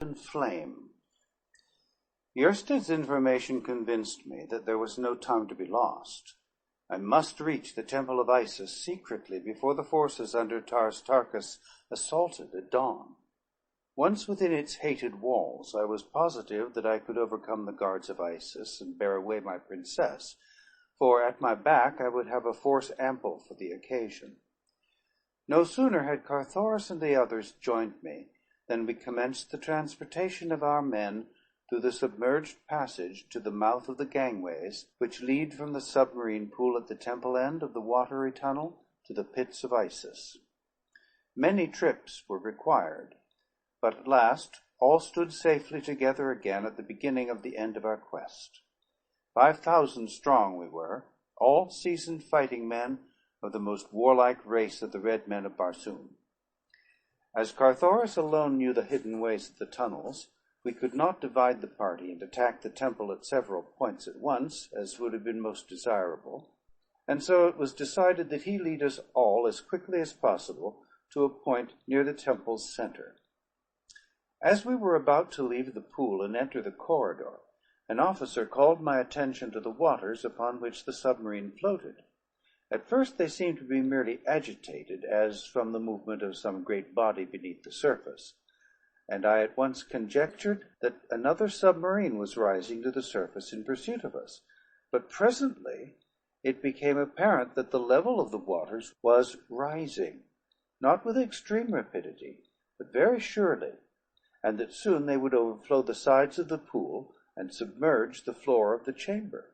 and flame. Yersted's information convinced me that there was no time to be lost. I must reach the temple of Isis secretly before the forces under Tarkas assaulted at dawn. Once within its hated walls, I was positive that I could overcome the guards of Isis and bear away my princess, for at my back I would have a force ample for the occasion. No sooner had Carthoris and the others joined me than we commenced the transportation of our men through the submerged passage to the mouth of the gangways which lead from the submarine pool at the temple end of the watery tunnel to the pits of Isis. Many trips were required, but at last all stood safely together again at the beginning of the end of our quest. 5,000 strong we were, all seasoned fighting men of the most warlike race of the red men of Barsoom. As Carthoris alone knew the hidden ways of the tunnels, we could not divide the party and attack the temple at several points at once, as would have been most desirable, and so it was decided that he lead us all as quickly as possible to a point near the temple's center. As we were about to leave the pool and enter the corridor, an officer called my attention to the waters upon which the submarine floated. At first they seemed to be merely agitated, as from the movement of some great body beneath the surface, and I at once conjectured that another submarine was rising to the surface in pursuit of us. But presently it became apparent that the level of the waters was rising, not with extreme rapidity, but very surely, and that soon they would overflow the sides of the pool and submerge the floor of the chamber.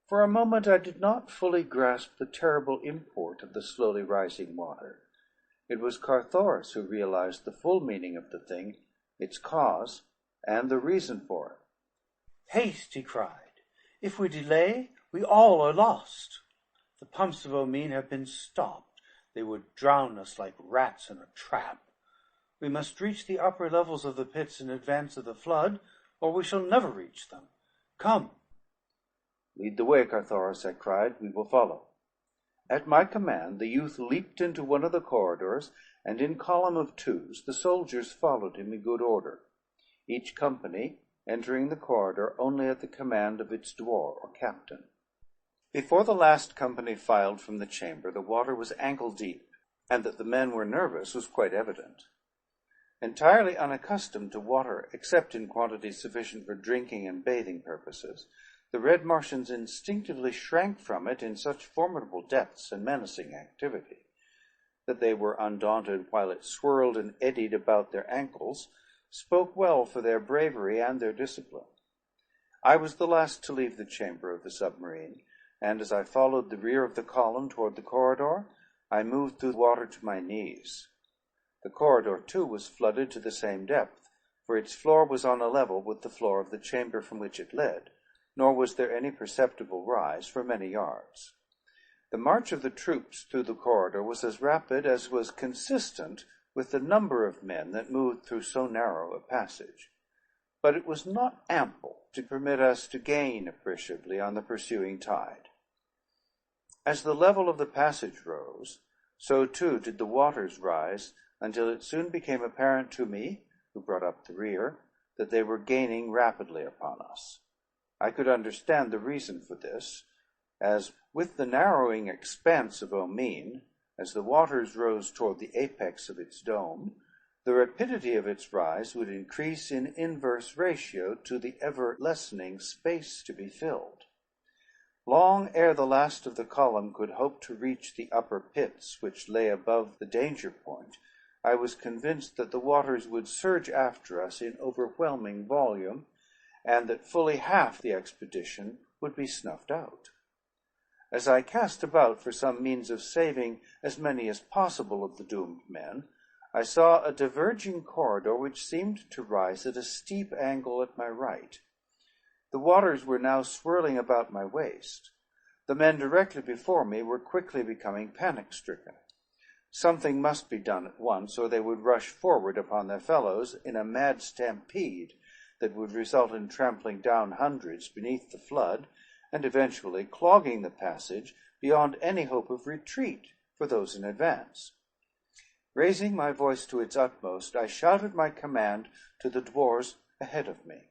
For a moment I did not fully grasp the terrible import of the slowly rising water. It was Carthoris who realized the full meaning of the thing, its cause, and the reason for it. "Haste," he cried. "If we delay, we all are lost. The pumps of Omine have been stopped. They would drown us like rats in a trap. We must reach the upper levels of the pits in advance of the flood, or we shall never reach them. Come." "Lead the way, Carthoris," I cried. "We will follow." At my command, the youth leaped into one of the corridors, and in column of twos the soldiers followed him in good order, each company entering the corridor only at the command of its dwar or captain. Before the last company filed from the chamber, the water was ankle deep, and that the men were nervous was quite evident. Entirely unaccustomed to water, except in quantities sufficient for drinking and bathing purposes, the Red Martians instinctively shrank from it in such formidable depths and menacing activity. That they were undaunted while it swirled and eddied about their ankles spoke well for their bravery and their discipline. I was the last to leave the chamber of the submarine, and as I followed the rear of the column toward the corridor, I moved through the water to my knees. The corridor, too, was flooded to the same depth, for its floor was on a level with the floor of the chamber from which it led, nor was there any perceptible rise for many yards. The march of the troops through the corridor was as rapid as was consistent with the number of men that moved through so narrow a passage, but it was not ample to permit us to gain appreciably on the pursuing tide. As the level of the passage rose, so too did the waters rise, until it soon became apparent to me, who brought up the rear, that they were gaining rapidly upon us. I could understand the reason for this, as with the narrowing expanse of Omine, as the waters rose toward the apex of its dome, the rapidity of its rise would increase in inverse ratio to the ever-lessening space to be filled. Long ere the last of the column could hope to reach the upper pits which lay above the danger point, I was convinced that the waters would surge after us in overwhelming volume, and that fully half the expedition would be snuffed out. As I cast about for some means of saving as many as possible of the doomed men, I saw a diverging corridor which seemed to rise at a steep angle at my right. The waters were now swirling about my waist. The men directly before me were quickly becoming panic-stricken. Something must be done at once, or they would rush forward upon their fellows in a mad stampede that would result in trampling down hundreds beneath the flood, and eventually clogging the passage beyond any hope of retreat for those in advance. Raising my voice to its utmost, I shouted my command to the dwarfs ahead of me.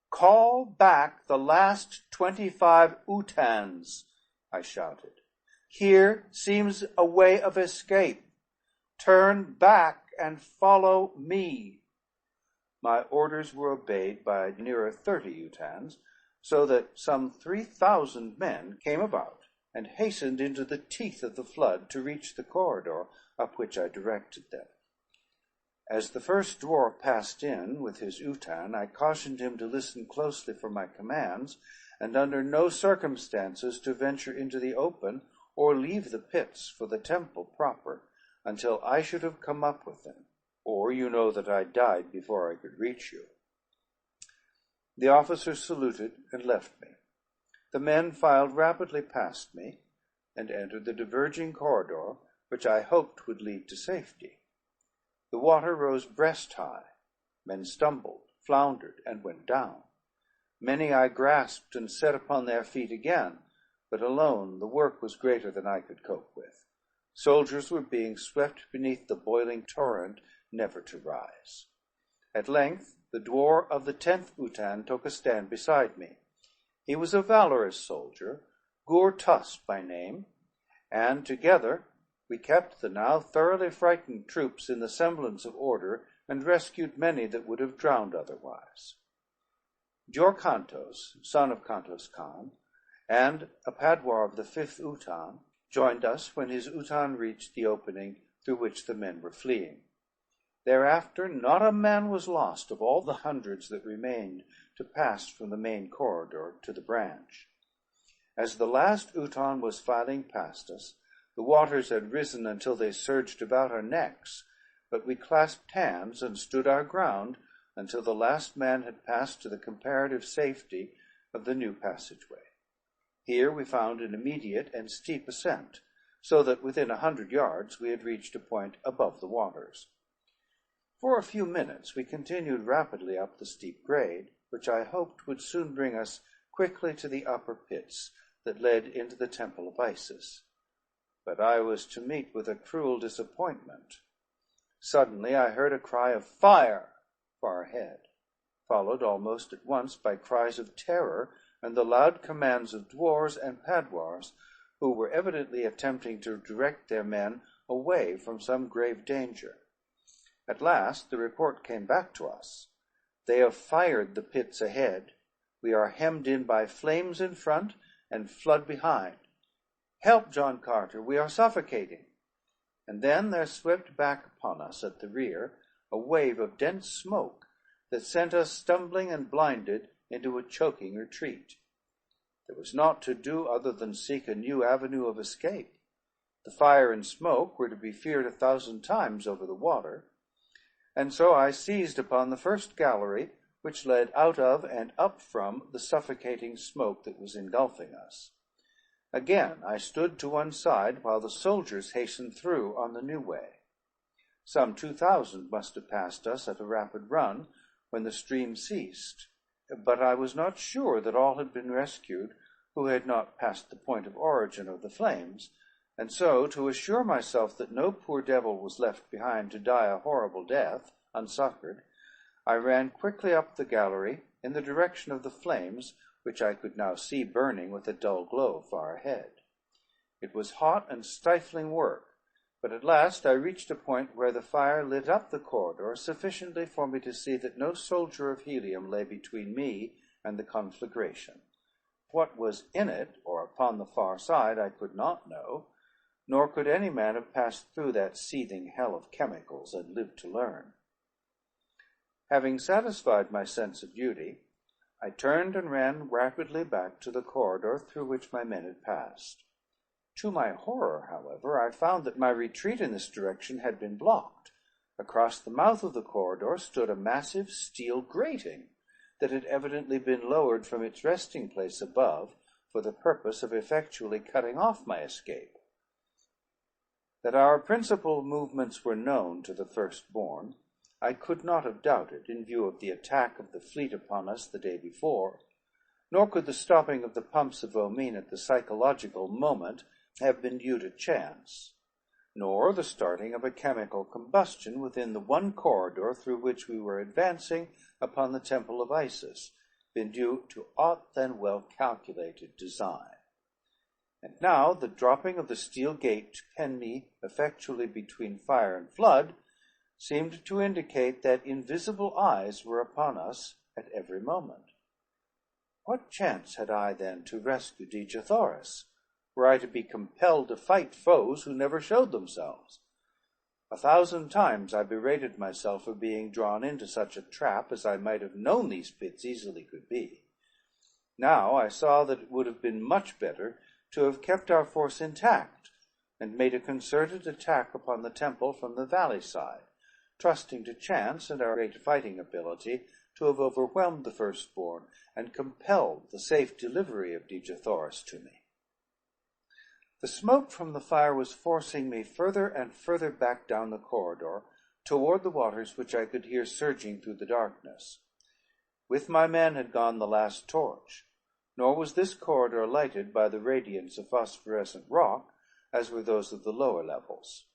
"Call back the last 25 Utans," I shouted. "Here seems a way of escape. Turn back and follow me." My orders were obeyed by nearer 30 Utans, so that some 3,000 men came about and hastened into the teeth of the flood to reach the corridor up which I directed them. As the first dwarf passed in with his Utan, I cautioned him to listen closely for my commands, and under no circumstances to venture into the open or leave the pits for the temple proper until I should have come up with them, or you know that I died before I could reach you. The officer saluted and left me. The men filed rapidly past me and entered the diverging corridor, which I hoped would lead to safety. The water rose breast high. Men stumbled, floundered, and went down. Many I grasped and set upon their feet again, but alone the work was greater than I could cope with. Soldiers were being swept beneath the boiling torrent, never to rise. At length the dwarf of the 10th Utan took a stand beside me. He was a valorous soldier, Gur-Tus by name, and together we kept the now thoroughly frightened troops in the semblance of order, and rescued many that would have drowned otherwise. Jorkantos, son of Kantos Khan, and a Padwar of the 5th Utan, joined us when his Utan reached the opening through which the men were fleeing. Thereafter not a man was lost of all the hundreds that remained to pass from the main corridor to the branch. As the last Utan was filing past us, the waters had risen until they surged about our necks, but we clasped hands and stood our ground until the last man had passed to the comparative safety of the new passageway. Here we found an immediate and steep ascent, so that within 100 yards we had reached a point above the waters. For a few minutes we continued rapidly up the steep grade, which I hoped would soon bring us quickly to the upper pits that led into the temple of Isis. But I was to meet with a cruel disappointment. Suddenly I heard a cry of "Fire!" far ahead, followed almost at once by cries of terror and the loud commands of dwarfs and padwars, who were evidently attempting to direct their men away from some grave danger. At last the report came back to us. "They have fired the pits ahead. We are hemmed in by flames in front and flood behind. Help, John Carter, we are suffocating." And then there swept back upon us at the rear a wave of dense smoke that sent us stumbling and blinded into a choking retreat. There was naught to do other than seek a new avenue of escape. The fire and smoke were to be feared 1,000 times over the water, and so I seized upon the first gallery which led out of and up from the suffocating smoke that was engulfing us. Again I stood to one side while the soldiers hastened through on the new way. Some 2,000 must have passed us at a rapid run when the stream ceased, but I was not sure that all had been rescued who had not passed the point of origin of the flames, and so, to assure myself that no poor devil was left behind to die a horrible death, unsuccored, I ran quickly up the gallery in the direction of the flames, which I could now see burning with a dull glow far ahead. It was hot and stifling work, but at last I reached a point where the fire lit up the corridor sufficiently for me to see that no soldier of helium lay between me and the conflagration. What was in it, or upon the far side, I could not know, nor could any man have passed through that seething hell of chemicals and lived to learn. Having satisfied my sense of duty, I turned and ran rapidly back to the corridor through which my men had passed. To my horror, however, I found that my retreat in this direction had been blocked. Across the mouth of the corridor stood a massive steel grating that had evidently been lowered from its resting place above for the purpose of effectually cutting off my escape. That our principal movements were known to the firstborn, I could not have doubted, in view of the attack of the fleet upon us the day before, nor could the stopping of the pumps of Omine at the psychological moment have been due to chance. nor the starting of a chemical combustion within the one corridor through which we were advancing upon the temple of Isis, been due to aught than well calculated design. And now the dropping of the steel gate to pen me effectually between fire and flood seemed to indicate that invisible eyes were upon us at every moment. What chance had I then to rescue Dejathoris, were I to be compelled to fight foes who never showed themselves? 1,000 times I berated myself for being drawn into such a trap, as I might have known these pits easily could be. Now I saw that it would have been much better to have kept our force intact, and made a concerted attack upon the temple from the valley side, trusting to chance and our great fighting ability to have overwhelmed the firstborn, and compelled the safe delivery of Dejathoris to me. The smoke from the fire was forcing me further and further back down the corridor, toward the waters which I could hear surging through the darkness. With my men had gone the last torch, nor was this corridor lighted by the radiance of phosphorescent rock, as were those of the lower levels.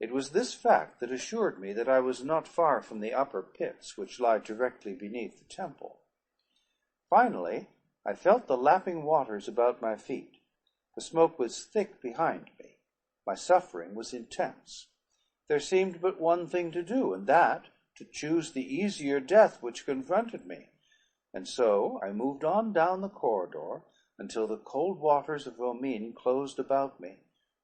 It was this fact that assured me that I was not far from the upper pits, which lie directly beneath the temple. Finally, I felt the lapping waters about my feet. The smoke was thick behind me. My suffering was intense. There seemed but one thing to do, and that, to choose the easier death which confronted me. And so I moved on down the corridor until the cold waters of Romine closed about me,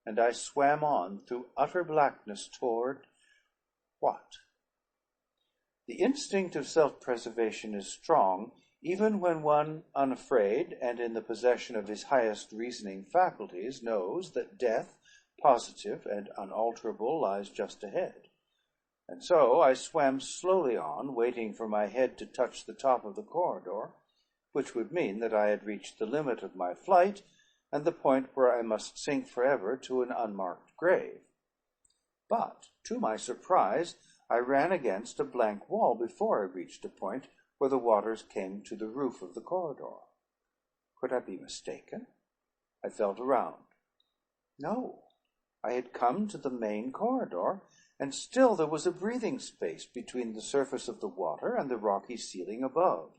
and I swam on through utter blackness toward what? The instinct of self-preservation is strong, even when one, unafraid and in the possession of his highest reasoning faculties, knows that death, positive and unalterable, lies just ahead. And so I swam slowly on, waiting for my head to touch the top of the corridor, which would mean that I had reached the limit of my flight, and the point where I must sink forever to an unmarked grave. But, to my surprise, I ran against a blank wall before I reached a point where the waters came to the roof of the corridor. Could I be mistaken? I felt around. No, I had come to the main corridor, and still there was a breathing space between the surface of the water and the rocky ceiling above.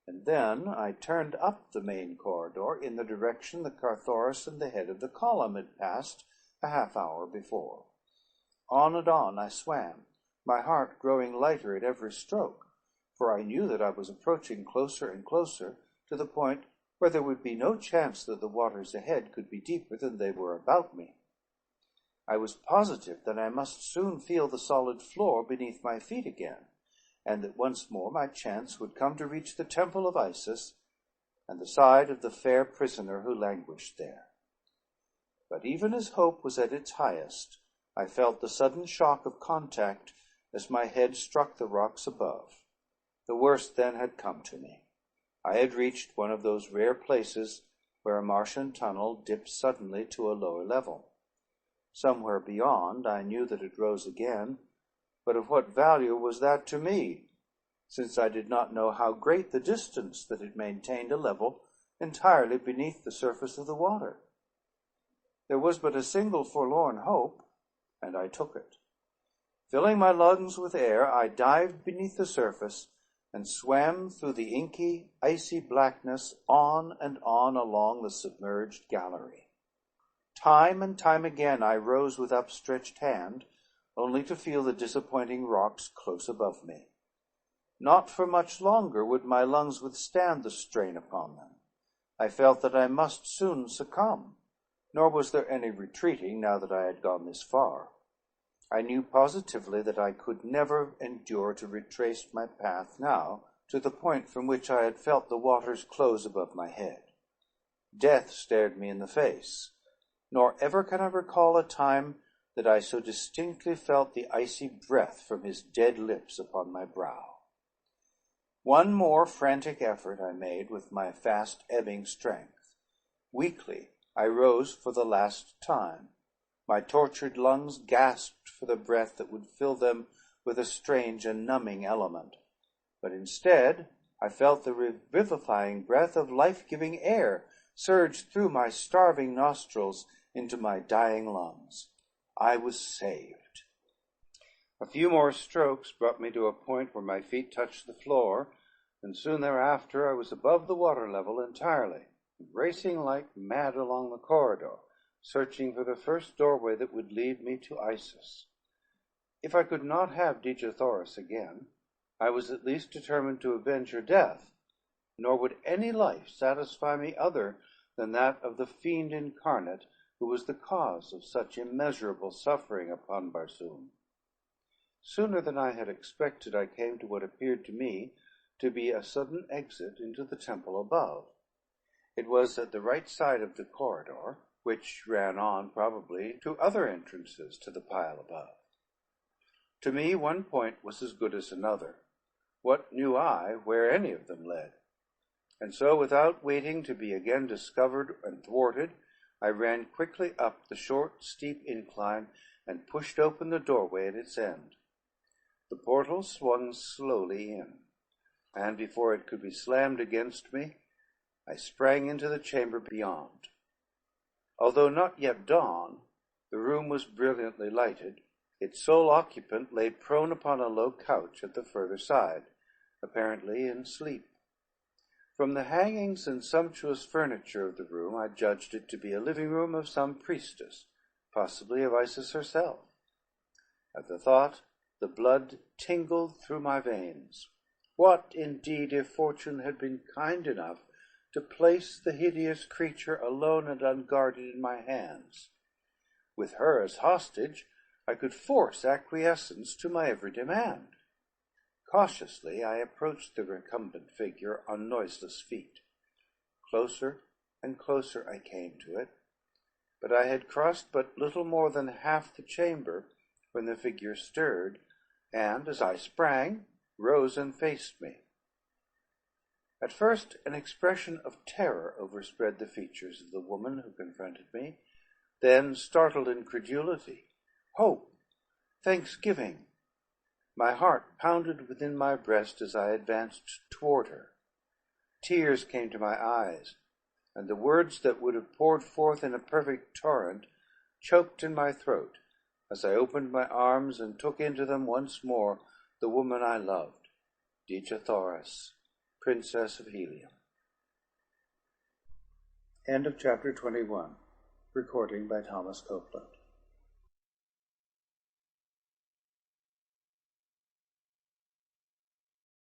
And then I turned up the main corridor in the direction the Carthoris and the head of the column had passed a half-hour before. On and on I swam, my heart growing lighter at every stroke, for I knew that I was approaching closer and closer to the point where there would be no chance that the waters ahead could be deeper than they were about me. I was positive that I must soon feel the solid floor beneath my feet again, and that once more my chance would come to reach the temple of Isis and the side of the fair prisoner who languished there. But even as hope was at its highest, I felt the sudden shock of contact as my head struck the rocks above. The worst then had come to me. I had reached one of those rare places where a Martian tunnel dips suddenly to a lower level. Somewhere beyond, I knew that it rose again, but of what value was that to me, since I did not know how great the distance that it maintained a level entirely beneath the surface of the water? There was but a single forlorn hope, and I took it. Filling my lungs with air, I dived beneath the surface and swam through the inky, icy blackness on and on along the submerged gallery. Time and time again I rose with upstretched hand, only to feel the disappointing rocks close above me. Not for much longer would my lungs withstand the strain upon them. I felt that I must soon succumb, nor was there any retreating now that I had gone this far. I knew positively that I could never endure to retrace my path now to the point from which I had felt the waters close above my head. Death stared me in the face, nor ever can I recall a time that I so distinctly felt the icy breath from his dead lips upon my brow. One more frantic effort I made with my fast-ebbing strength. Weakly I rose for the last time. My tortured lungs gasped for the breath that would fill them with a strange and numbing element. But instead, I felt the revivifying breath of life-giving air surge through my starving nostrils into my dying lungs. I was saved. A few more strokes brought me to a point where my feet touched the floor, and soon thereafter I was above the water level entirely, racing like mad along the corridor, searching for the first doorway that would lead me to Isis. If I could not have Dejathoris again, I was at least determined to avenge her death, nor would any life satisfy me other than that of the fiend incarnate who was the cause of such immeasurable suffering upon Barsoom. Sooner than I had expected, I came to what appeared to me to be a sudden exit into the temple above. It was at the right side of the corridor, which ran on probably to other entrances to the pile above. To me, one point was as good as another. What knew I where any of them led? And so, without waiting to be again discovered and thwarted, I ran quickly up the short, steep incline and pushed open the doorway at its end. The portal swung slowly in, and before it could be slammed against me, I sprang into the chamber beyond. Although not yet dawn, the room was brilliantly lighted. Its sole occupant lay prone upon a low couch at the further side, apparently in sleep. From the hangings and sumptuous furniture of the room, I judged it to be a living room of some priestess, possibly of Isis herself. At the thought, the blood tingled through my veins. What, indeed, if fortune had been kind enough to place the hideous creature alone and unguarded in my hands? With her as hostage, I could force acquiescence to my every demand. Cautiously, I approached the recumbent figure on noiseless feet. Closer and closer I came to it, but I had crossed but little more than half the chamber when the figure stirred, and, as I sprang, rose and faced me. At first, an expression of terror overspread the features of the woman who confronted me, then startled incredulity, hope, thanksgiving. My heart pounded within my breast as I advanced toward her. Tears came to my eyes, and the words that would have poured forth in a perfect torrent choked in my throat as I opened my arms and took into them once more the woman I loved, Dejathoris, Princess of Helium. End of chapter 21. Recording by Thomas Copeland.